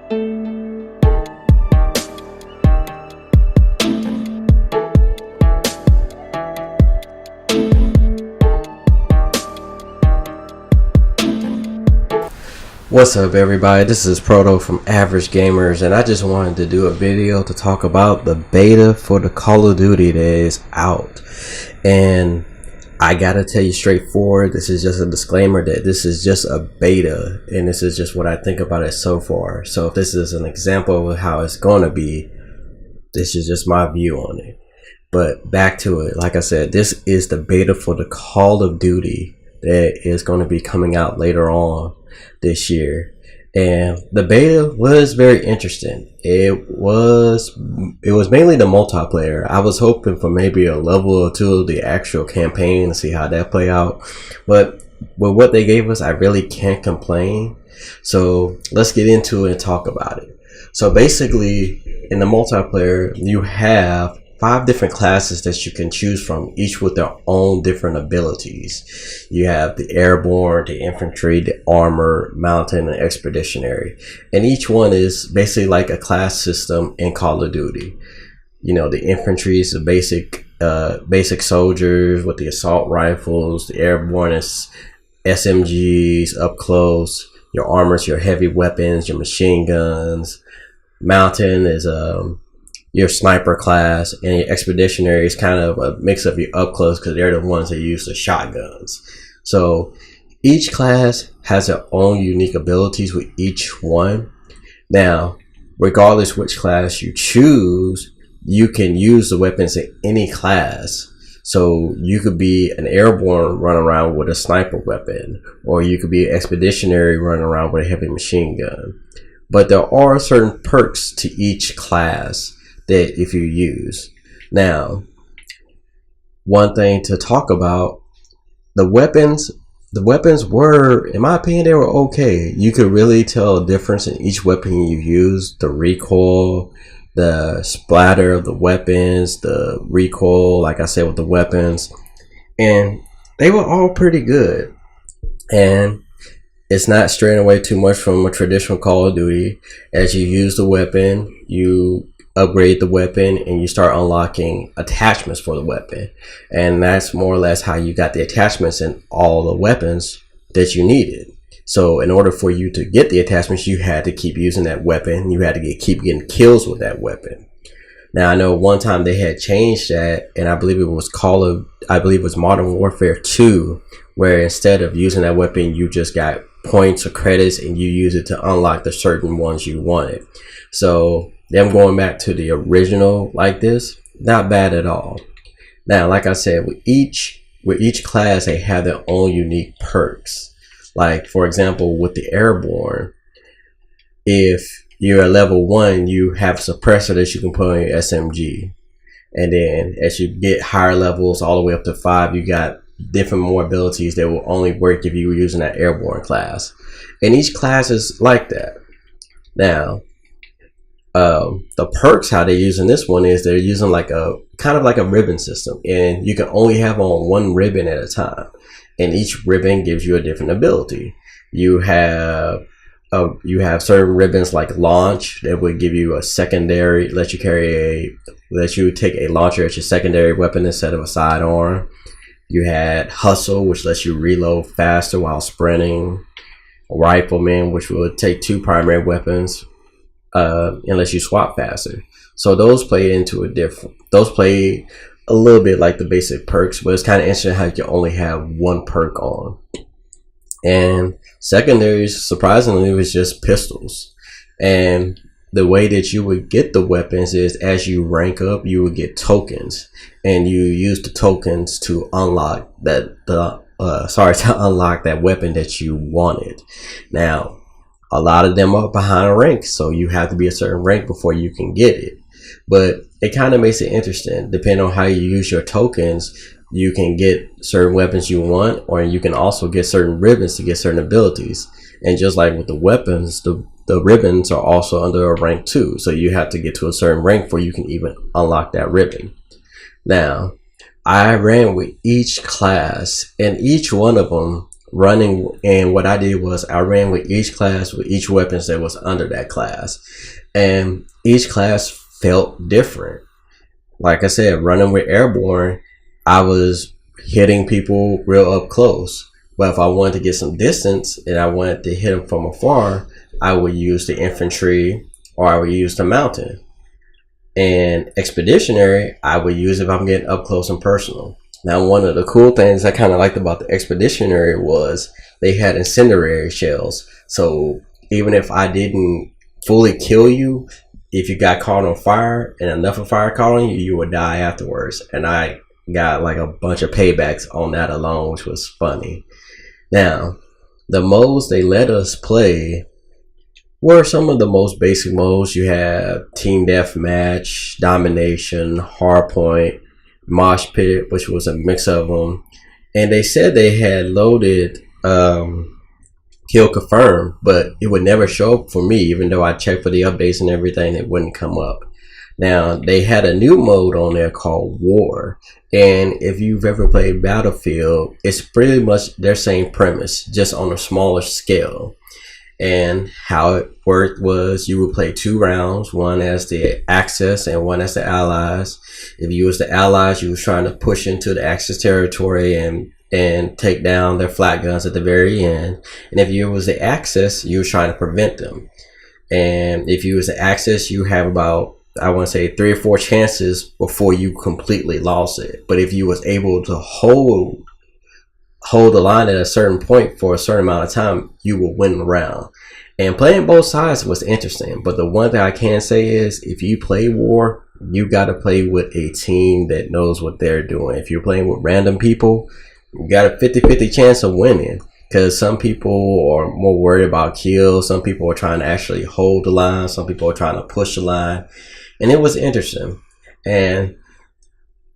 What's up, everybody? This is Proto from Average Gamers, and I just wanted to do a video to talk about the beta for the Call of Duty that is out. And I gotta tell you straightforward, this is just a disclaimer that this is just a beta, and this is just what I think about it so far. So if this is an example of how it's gonna be, this is just my view on it. But back to it, like I said, this is the beta for the Call of Duty that is going to be coming out later on this year. And the beta was very interesting. It was mainly the multiplayer. I was hoping for maybe a level or two of the actual campaign to see how that play out, but with what they gave us, I really can't complain. So let's get into it and talk about it. So basically, in the multiplayer, you have 5 different classes that you can choose from, each with their own different abilities. You have the airborne, the infantry, the armor, mountain, and expeditionary. And each one is basically like a class system in Call of Duty. You know, the infantry is the basic soldiers with the assault rifles. The airborne is SMGs up close. Your armor is your heavy weapons, your machine guns. Mountain is your sniper class, and your expeditionary is kind of a mix of your up close because they're the ones that use the shotguns. So each class has their own unique abilities with each one. Now, regardless which class you choose, you can use the weapons in any class. So you could be an airborne run around with a sniper weapon, or you could be an expeditionary run around with a heavy machine gun. But there are certain perks to each class that if you use. Now, one thing to talk about, the weapons were, in my opinion, they were okay. You could really tell a difference in each weapon you use. The recoil, the splatter of the weapons, the recoil, like I said, with the weapons, and they were all pretty good. And it's not straying away too much from a traditional Call of Duty. As you use the weapon, you upgrade the weapon and you start unlocking attachments for the weapon, and that's more or less how you got the attachments in all the weapons that you needed. So in order for you to get the attachments, you had to keep using that weapon. You had to keep getting kills with that weapon. Now, I know one time they had changed that, and I believe it was Modern Warfare 2, where instead of using that weapon, you just got points or credits and you use it to unlock the certain ones you wanted. So them going back to the original like this, not bad at all. Now, like I said, with each class, they have their own unique perks. Like, for example, with the airborne, if you're at level 1, you have a suppressor that you can put on your SMG. And then as you get higher levels, all the way up to 5, you got different more abilities that will only work if you were using that airborne class. And each class is like that. Now, the perks, how they're using this one is they're using like a kind of like a ribbon system, and you can only have on one ribbon at a time, and each ribbon gives you a different ability. You have certain ribbons like launch that would give you a secondary, let you take a launcher as your secondary weapon instead of a sidearm. You had hustle, which lets you reload faster while sprinting. Rifleman, which would take 2 primary weapons unless you swap faster. So those play a little bit like the basic perks, but it's kind of interesting how you only have one perk on. And secondaries, surprisingly, was just pistols. And the way that you would get the weapons is as you rank up, you would get tokens, and you use the tokens to unlock unlock that weapon that you wanted. Now, a lot of them are behind a rank, so you have to be a certain rank before you can get it. But it kind of makes it interesting. Depending on how you use your tokens, you can get certain weapons you want, or you can also get certain ribbons to get certain abilities. And just like with the weapons, the ribbons are also under a rank too. So you have to get to a certain rank before you can even unlock that ribbon. Now, I ran with each class, and each one of them running, and what I did was I ran with each class with each weapons that was under that class, and each class felt different. Like I said, running with airborne, I was hitting people real up close. But if I wanted to get some distance and I wanted to hit them from afar, I would use the infantry or I would use the mountain. And expeditionary, I would use if I'm getting up close and personal. Now, one of the cool things I kind of liked about the expeditionary was they had incendiary shells. So even if I didn't fully kill you, if you got caught on fire and enough of fire caught on you, you would die afterwards. And I got like a bunch of paybacks on that alone, which was funny. Now, the modes they let us play were some of the most basic modes. You have team deathmatch, domination, hardpoint, mosh pit, which was a mix of them. And they said they had loaded kill confirm, but it would never show up for me. Even though I checked for the updates and everything, it wouldn't come up. Now, they had a new mode on there called War, and if you've ever played Battlefield, it's pretty much their same premise, just on a smaller scale. And how it worked was you would play 2 rounds, one as the Axis and one as the Allies. If you was the Allies, you was trying to push into the Axis territory and take down their flat guns at the very end. And if you was the Axis, you was trying to prevent them. And if you was the Axis, you have about, I want to say, 3 or 4 chances before you completely lost it. But if you was able to hold the line at a certain point for a certain amount of time, you will win the round. And playing both sides was interesting. But the one thing I can say is, if you play War, you got to play with a team that knows what they're doing. If you're playing with random people, you got a 50-50 chance of winning. Because some people are more worried about kills. Some people are trying to actually hold the line. Some people are trying to push the line. And it was interesting. And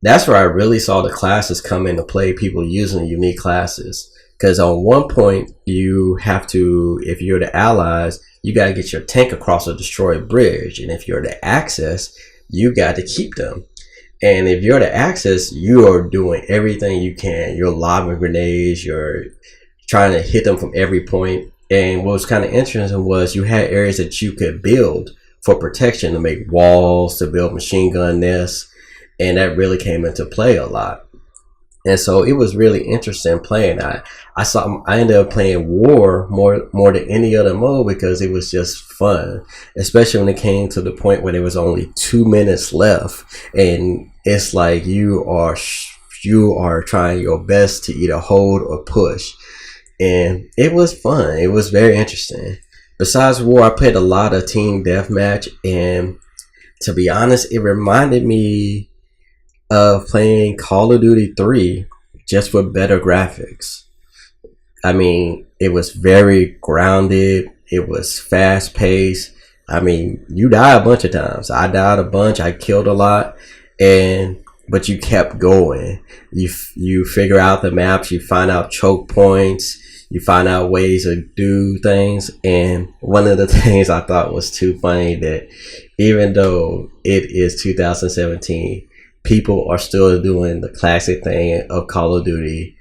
that's where I really saw the classes come into play, people using unique classes. Because on one point, you have to, if you're the Allies, you got to get your tank across a destroyed bridge. And if you're the Axis, you got to keep them. And if you're the Axis, you are doing everything you can. You're lobbing grenades, you're trying to hit them from every point. And what was kind of interesting was you had areas that you could build for protection, to make walls, to build machine gun nests. And that really came into play a lot. And so it was really interesting playing. I ended up playing War more than any other mode because it was just fun, especially when it came to the point where there was only 2 minutes left, and it's like you are trying your best to either hold or push, and it was fun. It was very interesting. Besides War, I played a lot of team deathmatch, and to be honest, it reminded me of playing Call of Duty 3 just with better graphics. I mean, it was very grounded. It was fast paced. I mean, you die a bunch of times. I died a bunch. I killed a lot, but you kept going. You figure out the maps. You find out choke points. You find out ways to do things. And one of the things I thought was too funny, that even though it is 2017, people are still doing the classic thing of Call of Duty,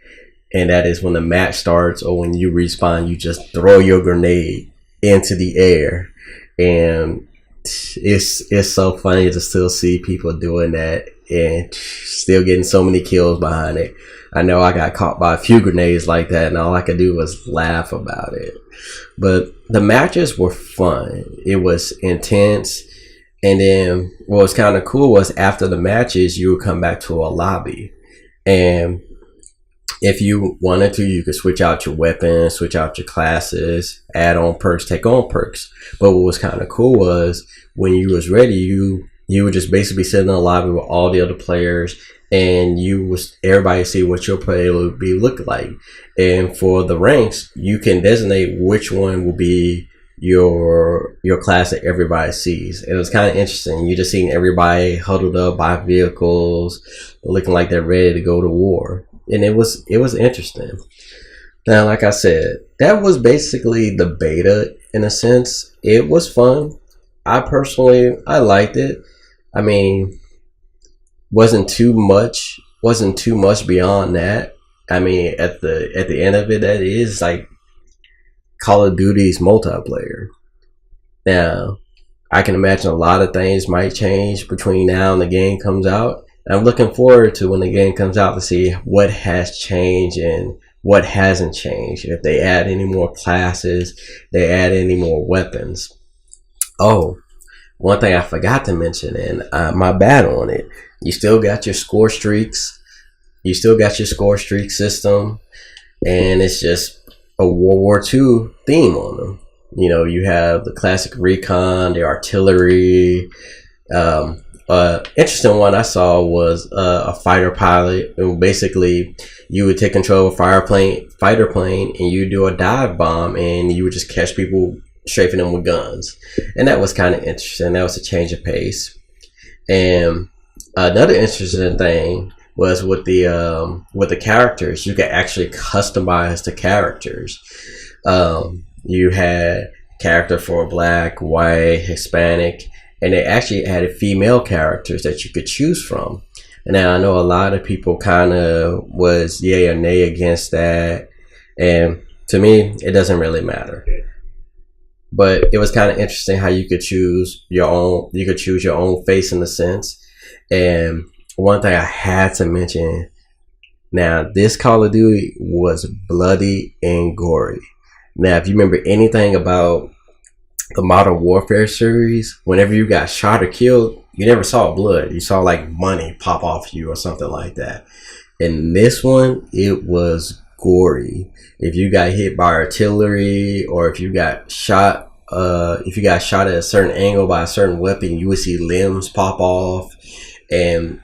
and that is when the match starts or when you respawn, you just throw your grenade into the air. And it's so funny to still see people doing that and still getting so many kills behind it. I know I got caught by a few grenades like that, and all I could do was laugh about it. But the matches were fun. It was intense. And then what was kind of cool was after the matches, you would come back to a lobby. And if you wanted to, you could switch out your weapons, switch out your classes, add on perks, take on perks. But what was kind of cool was when you was ready, you would just basically sit in the lobby with all the other players, and everybody see what your player would be look like. And for the ranks, you can designate which one will be your class that everybody sees. It was kind of interesting. You just seeing everybody huddled up by vehicles, looking like they're ready to go to war, and it was interesting. Now, like I said, that was basically the beta in a sense. It was fun. I liked it. I mean, wasn't too much beyond that. I mean, at the end of it, that is like Call of Duty's multiplayer. Now, I can imagine a lot of things might change between now and the game comes out. I'm looking forward to when the game comes out to see what has changed and what hasn't changed. If they add any more classes, they add any more weapons. Oh, one thing I forgot to mention, and my bad on it. You still got your score streaks. You still got your score streak system, and it's just a World War II theme on them. You know, you have the classic recon, the artillery. Interesting one I saw was a fighter pilot. And basically, you would take control of a fighter plane, and you do a dive bomb, and you would just catch people, strafing them with guns. And that was kind of interesting. That was a change of pace. And another interesting thing was with the characters. You could actually customize the characters. You had character for black, white, Hispanic, and they actually added female characters that you could choose from. And now I know a lot of people kind of was yay or nay against that, and to me, it doesn't really matter. But it was kind of interesting how you could choose your own. You could choose your own face in a sense. And one thing I had to mention. Now, this Call of Duty was bloody and gory. Now, if you remember anything about the Modern Warfare series, whenever you got shot or killed, you never saw blood. You saw like money pop off you or something like that. In this one, it was gory. If you got hit by artillery, or if you got shot at a certain angle by a certain weapon, you would see limbs pop off. And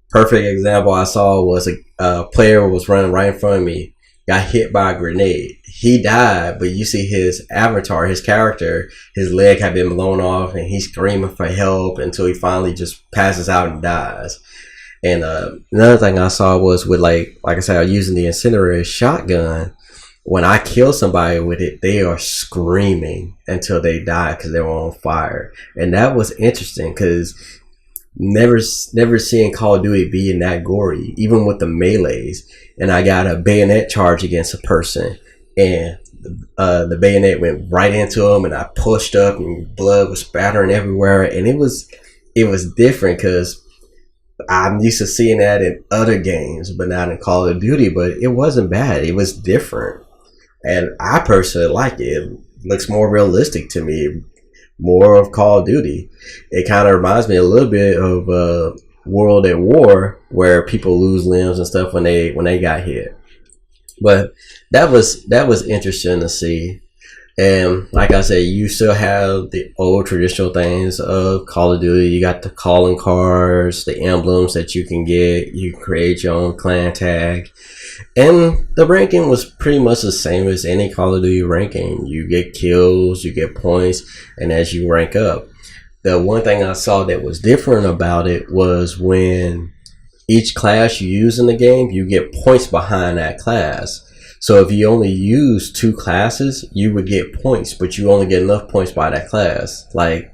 perfect example I saw was a player was running right in front of me, got hit by a grenade. He died, but you see his avatar, his character, his leg had been blown off, and he's screaming for help until he finally just passes out and dies. And another thing I saw was with like I said, I was using the incendiary shotgun. When I kill somebody with it, they are screaming until they die because they were on fire. And that was interesting because never seeing Call of Duty being that gory, even with the melees. And I got a bayonet charge against a person, and the bayonet went right into him, and I pushed up, and blood was spattering everywhere. And it was different because I'm used to seeing that in other games, but not in Call of Duty. But it wasn't bad. It was different, and I personally like it. It looks more realistic to me, more of Call of Duty. It kind of reminds me a little bit of World at War, where people lose limbs and stuff when they got hit. But that was interesting to see. And like I said, you still have the old traditional things of Call of Duty. You got the calling cards, the emblems that you can get. You can create your own clan tag. And the ranking was pretty much the same as any Call of Duty ranking. You get kills, you get points, and as you rank up. The one thing I saw that was different about it was when each class you use in the game, you get points behind that class. So if you only use 2 classes, you would get points, but you only get enough points by that class. Like,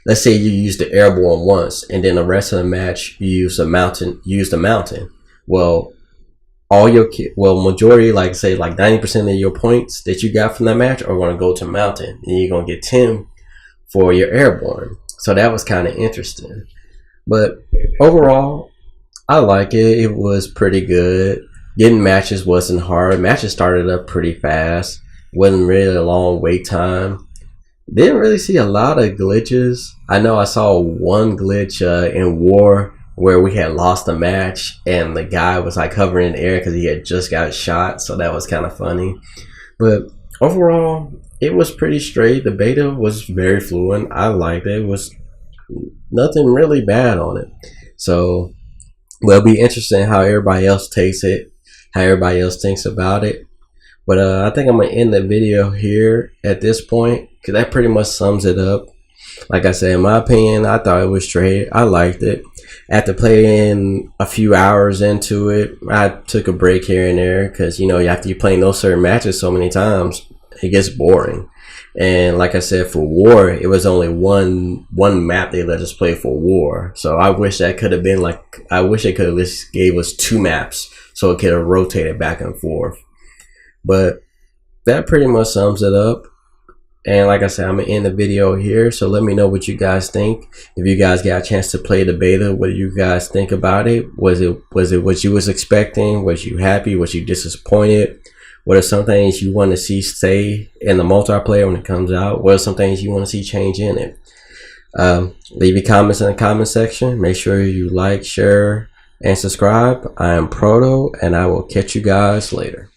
let's say you use the airborne once, and then the rest of the match you use the mountain. Well, majority, like say like 90% of your points that you got from that match are going to go to mountain, and you're going to get 10 for your airborne. So that was kind of interesting. But overall, I like it. It was pretty good. Getting matches wasn't hard. Matches started up pretty fast. Wasn't really a long wait time. Didn't really see a lot of glitches. I know I saw one glitch in War where we had lost a match and the guy was like hovering in the air because he had just got shot. So that was kind of funny. But overall, it was pretty straight. The beta was very fluent. I liked it. It was nothing really bad on it. So it'll be interesting how everybody else takes it, how everybody else thinks about it. But I think I'm going to end the video here at this point because that pretty much sums it up. Like I said, in my opinion, I thought it was straight. I liked it. After playing a few hours into it, I took a break here and there because, you know, after you playing those certain matches so many times, it gets boring. And like I said, for War, it was only one map they let us play for War. So I wish that could have been like, I wish they could have just gave us 2 maps so it could rotate it back and forth. But that pretty much sums it up. And like I said, I'm gonna end the video here. So let me know what you guys think. If you guys got a chance to play the beta, what do you guys think about it? Was it what you was expecting? Was you happy? Was you disappointed? What are some things you want to see stay in the multiplayer when it comes out? What are some things you want to see change in it? Leave your comments in the comment section. Make sure you like, share, and subscribe. I am Proto, and I will catch you guys later.